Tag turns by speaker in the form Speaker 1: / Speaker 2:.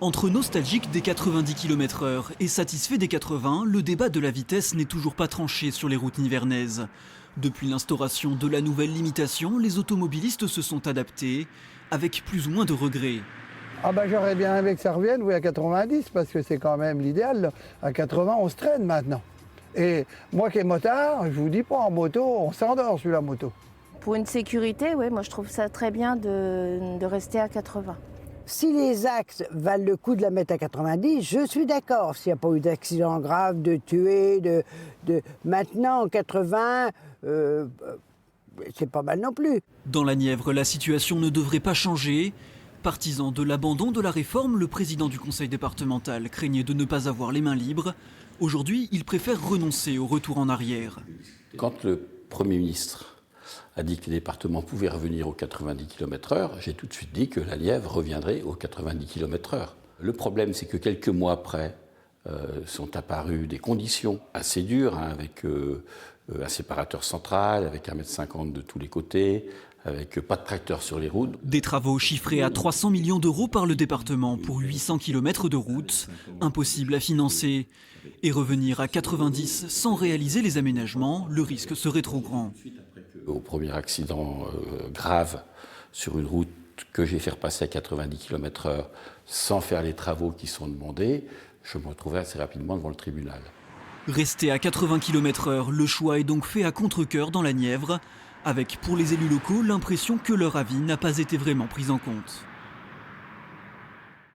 Speaker 1: Entre nostalgique des 90 km/h et satisfait des 80, le débat de la vitesse n'est toujours pas tranché sur les routes nivernaises. Depuis l'instauration de la nouvelle limitation, les automobilistes se sont adaptés, avec plus ou moins de regrets.
Speaker 2: Ah ben j'aurais bien aimé que ça revienne, oui, à 90, parce que c'est quand même l'idéal. À 80, on se traîne maintenant. Et moi qui est motard, je vous dis pas, en moto, on s'endort sur la moto.
Speaker 3: Pour une sécurité, oui, moi je trouve ça très bien de rester à 80.
Speaker 4: Si les axes valent le coup de la mettre à 90, je suis d'accord. S'il n'y a pas eu d'accident grave, de tués, Maintenant, 80, c'est pas mal non plus.
Speaker 1: Dans la Nièvre, la situation ne devrait pas changer. Partisan de l'abandon de la réforme, le président du conseil départemental craignait de ne pas avoir les mains libres. Aujourd'hui, il préfère renoncer au retour en arrière.
Speaker 5: Quand le Premier ministre a dit que les départements pouvaient revenir aux 90 km/h, j'ai tout de suite dit que la Nièvre reviendrait aux 90 km/h. Le problème, c'est que quelques mois après, sont apparues des conditions assez dures, avec un séparateur central, avec 1,50 m de tous les côtés, avec pas de tracteurs sur les routes.
Speaker 1: Des travaux chiffrés à 300 millions d'euros par le département pour 800 km de route, impossible à financer. Et revenir à 90 sans réaliser les aménagements, le risque serait trop grand.
Speaker 5: Au premier accident grave sur une route que j'ai fait repasser à 90 km/h sans faire les travaux qui sont demandés, je me retrouvais assez rapidement devant le tribunal.
Speaker 1: Rester à 80 km/h, le choix est donc fait à contre-cœur dans la Nièvre, avec pour les élus locaux l'impression que leur avis n'a pas été vraiment pris en compte.